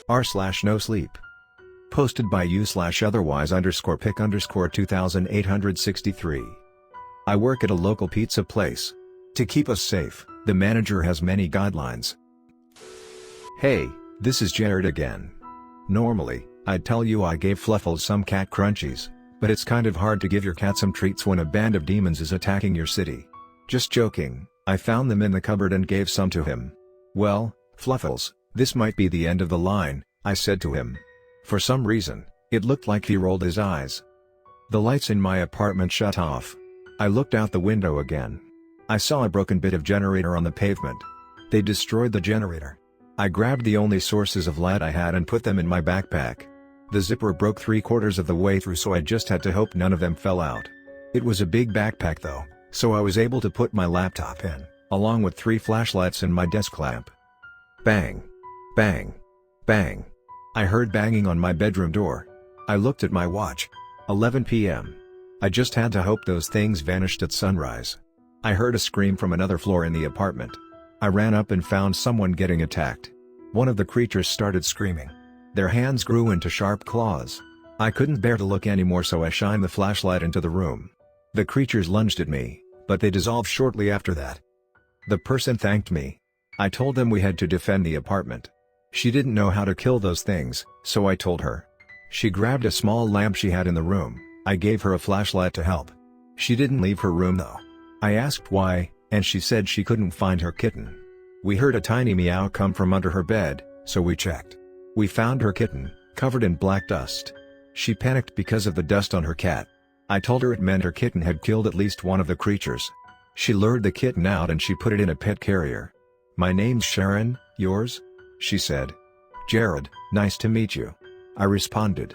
r/NoSleep. Posted by u/otherwise_pic_2863. I work at a local pizza place. To keep us safe, the manager has many guidelines. Hey, this is Jared again. Normally, I'd tell you I gave Fluffles some cat crunchies, but it's kind of hard to give your cat some treats when a band of demons is attacking your city. Just joking, I found them in the cupboard and gave some to him. Well, Fluffles, this might be the end of the line, I said to him. For some reason, it looked like he rolled his eyes. The lights in my apartment shut off. I looked out the window again. I saw a broken bit of generator on the pavement. They destroyed the generator. I grabbed the only sources of light I had and put them in my backpack. The zipper broke 3/4 of the way through, so I just had to hope none of them fell out. It was a big backpack though, so I was able to put my laptop in, along with 3 flashlights and my desk lamp. Bang! Bang! Bang! I heard banging on my bedroom door. I looked at my watch. 11 p.m. I just had to hope those things vanished at sunrise. I heard a scream from another floor in the apartment. I ran up and found someone getting attacked. One of the creatures started screaming. Their hands grew into sharp claws. I couldn't bear to look anymore, so I shined the flashlight into the room. The creatures lunged at me, but they dissolved shortly after that. The person thanked me. I told them we had to defend the apartment. She didn't know how to kill those things, so I told her. She grabbed a small lamp she had in the room. I gave her a flashlight to help. She didn't leave her room though. I asked why, and she said she couldn't find her kitten. We heard a tiny meow come from under her bed, so we checked. We found her kitten, covered in black dust. She panicked because of the dust on her cat. I told her it meant her kitten had killed at least one of the creatures. She lured the kitten out and she put it in a pet carrier. "My name's Sharon, yours?" she said. "Jared, nice to meet you," I responded.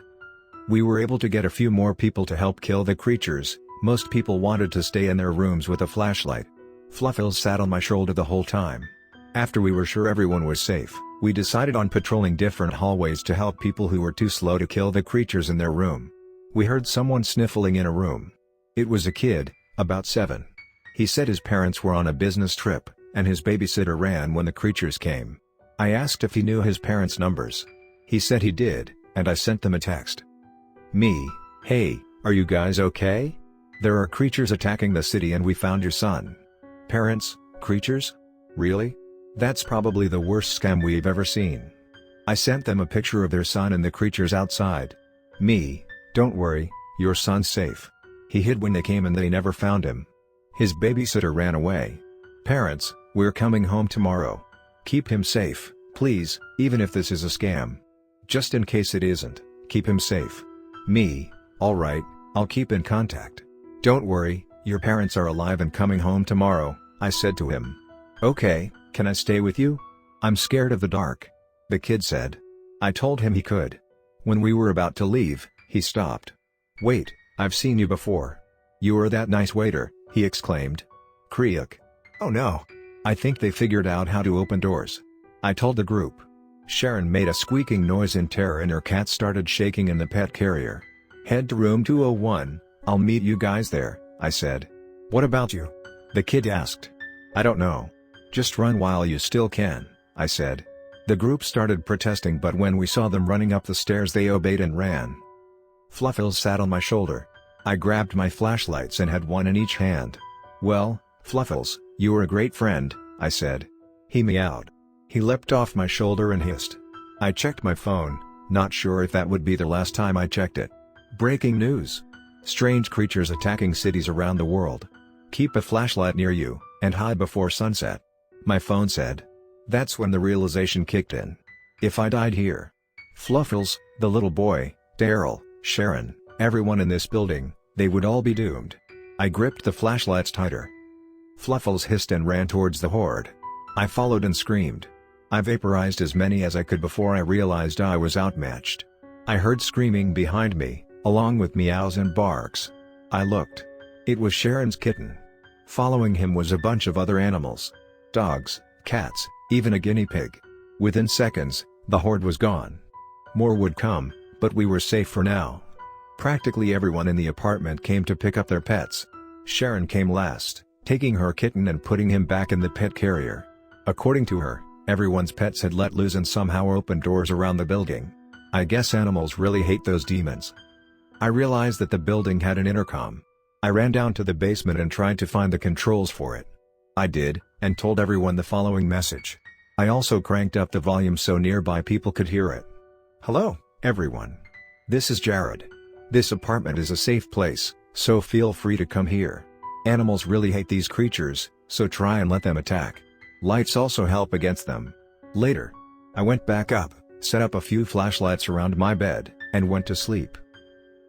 We were able to get a few more people to help kill the creatures. Most people wanted to stay in their rooms with a flashlight. Fluffles sat on my shoulder the whole time. After we were sure everyone was safe, we decided on patrolling different hallways to help people who were too slow to kill the creatures in their room. We heard someone sniffling in a room. It was a kid, about 7. He said his parents were on a business trip, and his babysitter ran when the creatures came. I asked if he knew his parents' numbers. He said he did, and I sent them a text. Me, "Hey, are you guys okay? There are creatures attacking the city and we found your son." Parents, creatures? Really? That's probably the worst scam we've ever seen. I sent them a picture of their son and the creatures outside. Me, "Don't worry, your son's safe. He hid when they came and they never found him. His babysitter ran away." Parents, "We're coming home tomorrow. Keep him safe, please, even if this is a scam. Just in case it isn't, keep him safe." Me, "Alright, I'll keep in contact. Don't worry, your parents are alive and coming home tomorrow," I said to him. "Okay, can I stay with you? I'm scared of the dark," the kid said. I told him he could. When we were about to leave, he stopped. "Wait, I've seen you before. You were that nice waiter," he exclaimed. Creak. Oh no. I think they figured out how to open doors. I told the group. Sharon made a squeaking noise in terror and her cat started shaking in the pet carrier. "Head to room 201, I'll meet you guys there," I said. "What about you?" the kid asked. "I don't know. Just run while you still can," I said. The group started protesting, but when we saw them running up the stairs they obeyed and ran. Fluffles sat on my shoulder. I grabbed my flashlights and had one in each hand. "Well, Fluffles, you were a great friend," I said. He meowed. He leapt off my shoulder and hissed. I checked my phone, not sure if that would be the last time I checked it. Breaking news. Strange creatures attacking cities around the world. Keep a flashlight near you, and hide before sunset. My phone said. That's when the realization kicked in. If I died here, Fluffles, the little boy, Daryl, Sharon, everyone in this building, they would all be doomed. I gripped the flashlights tighter. Fluffles hissed and ran towards the horde. I followed and screamed. I vaporized as many as I could before I realized I was outmatched. I heard screaming behind me, along with meows and barks. I looked. It was Sharon's kitten. Following him was a bunch of other animals. Dogs, cats, even a guinea pig. Within seconds, the horde was gone. More would come, but we were safe for now. Practically everyone in the apartment came to pick up their pets. Sharon came last, taking her kitten and putting him back in the pet carrier. According to her, Everyone's pets had let loose and somehow opened doors around the building. I guess animals really hate those demons. I realized that the building had an intercom. I ran down to the basement and tried to find the controls for it. I did, and told everyone the following message. I also cranked up the volume so nearby people could hear it. Hello, everyone. This is Jared. This apartment is a safe place, so feel free to come here. Animals really hate these creatures, so try and let them attack. Lights also help against them. Later, I went back up, set up a few flashlights around my bed, and went to sleep.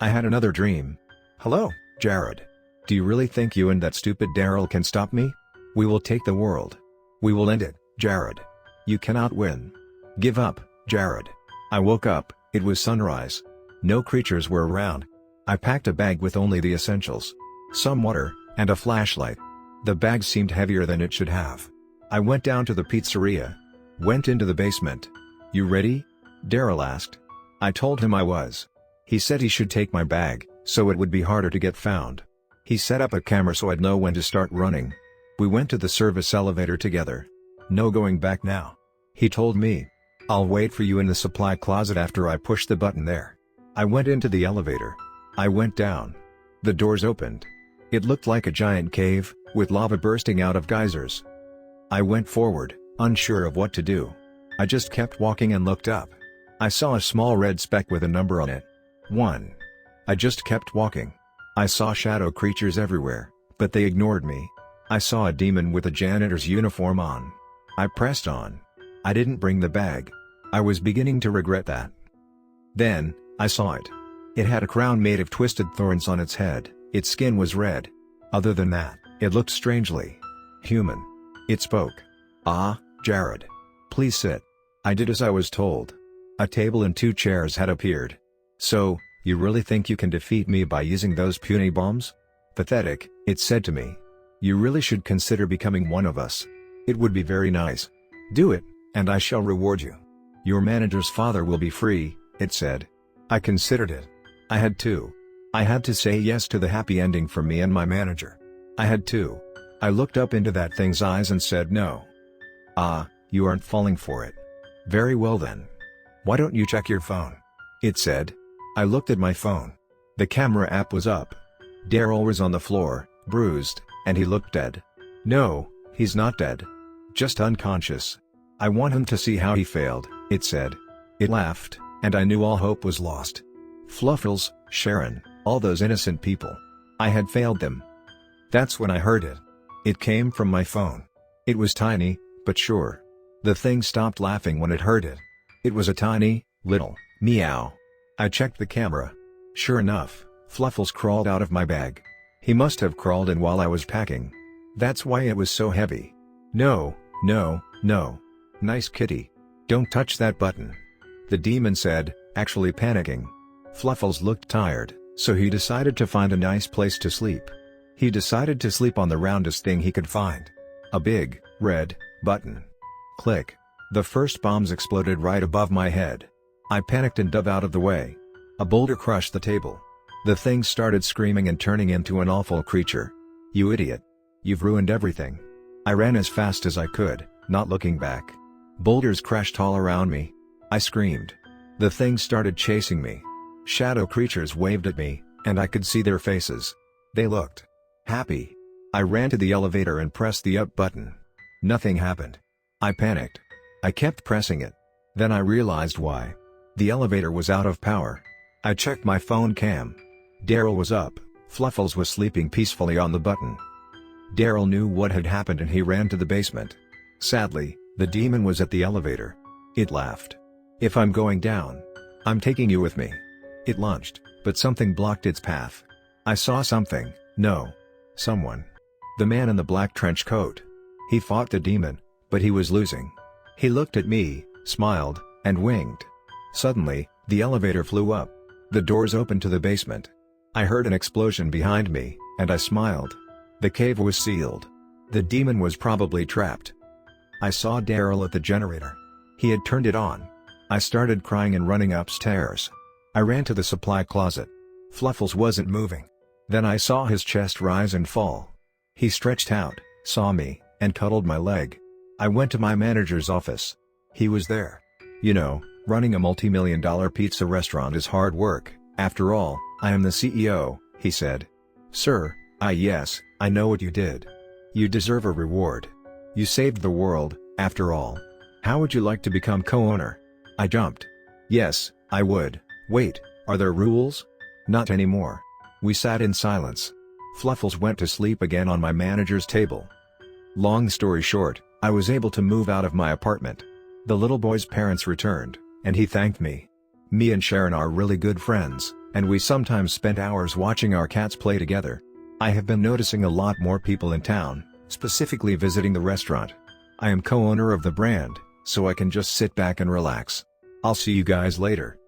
I had another dream. Hello, Jared. Do you really think you and that stupid Daryl can stop me? We will take the world. We will end it, Jared. You cannot win. Give up, Jared. I woke up, it was sunrise. No creatures were around. I packed a bag with only the essentials. Some water, and a flashlight. The bag seemed heavier than it should have. I went down to the pizzeria. Went into the basement. You ready? Daryl asked. I told him I was. He said he should take my bag, so it would be harder to get found. He set up a camera so I'd know when to start running. We went to the service elevator together. No going back now. He told me. I'll wait for you in the supply closet after I push the button there. I went into the elevator. I went down. The doors opened. It looked like a giant cave, with lava bursting out of geysers. I went forward, unsure of what to do. I just kept walking and looked up. I saw a small red speck with a number on it. 1. I just kept walking. I saw shadow creatures everywhere, but they ignored me. I saw a demon with a janitor's uniform on. I pressed on. I didn't bring the bag. I was beginning to regret that. Then, I saw it. It had a crown made of twisted thorns on its head, its skin was red. Other than that, it looked strangely human. It spoke. Ah, Jared. Please sit. I did as I was told. A table and 2 chairs had appeared. So, you really think you can defeat me by using those puny bombs? Pathetic, it said to me. You really should consider becoming one of us. It would be very nice. Do it, and I shall reward you. Your manager's father will be free, it said. I considered it. I had to. I had to say yes to the happy ending for me and my manager. I had to. I looked up into that thing's eyes and said no. Ah, you aren't falling for it. Very well then. Why don't you check your phone? It said. I looked at my phone. The camera app was up. Daryl was on the floor, bruised, and he looked dead. No, he's not dead. Just unconscious. I want him to see how he failed, it said. It laughed, and I knew all hope was lost. Fluffles, Sharon, all those innocent people. I had failed them. That's when I heard it. It came from my phone. It was tiny, but sure. The thing stopped laughing when it heard it. It was a tiny, little, meow. I checked the camera. Sure enough, Fluffles crawled out of my bag. He must have crawled in while I was packing. That's why it was so heavy. No, no, no. Nice kitty. Don't touch that button. The demon said, actually panicking. Fluffles looked tired, so he decided to find a nice place to sleep. He decided to sleep on the roundest thing he could find. A big, red, button. Click. The first bombs exploded right above my head. I panicked and dove out of the way. A boulder crushed the table. The thing started screaming and turning into an awful creature. You idiot. You've ruined everything. I ran as fast as I could, not looking back. Boulders crashed all around me. I screamed. The thing started chasing me. Shadow creatures waved at me, and I could see their faces. They looked happy. I ran to the elevator and pressed the up button. Nothing happened. I panicked. I kept pressing it. Then I realized why. The elevator was out of power. I checked my phone cam. Daryl was up, Fluffles was sleeping peacefully on the button. Daryl knew what had happened and he ran to the basement. Sadly, the demon was at the elevator. It laughed. If I'm going down, I'm taking you with me. It lunged, but something blocked its path. I saw something, no. Someone. The man in the black trench coat. He fought the demon, but he was losing. He looked at me, smiled, and winked. Suddenly, the elevator flew up. The doors opened to the basement. I heard an explosion behind me, and I smiled. The cave was sealed. The demon was probably trapped. I saw Daryl at the generator. He had turned it on. I started crying and running upstairs. I ran to the supply closet. Fluffles wasn't moving. Then I saw his chest rise and fall. He stretched out, saw me, and cuddled my leg. I went to my manager's office. He was there. You know, running a multi-million-dollar pizza restaurant is hard work. After all, I am the CEO, he said. Sir, yes, I know what you did. You deserve a reward. You saved the world, after all. How would you like to become co-owner? I jumped. Yes, I would. Wait, are there rules? Not anymore. We sat in silence. Fluffles went to sleep again on my manager's table. Long story short, I was able to move out of my apartment. The little boy's parents returned, and he thanked me. Me and Sharon are really good friends, and we sometimes spent hours watching our cats play together. I have been noticing a lot more people in town, specifically visiting the restaurant. I am co-owner of the brand, so I can just sit back and relax. I'll see you guys later.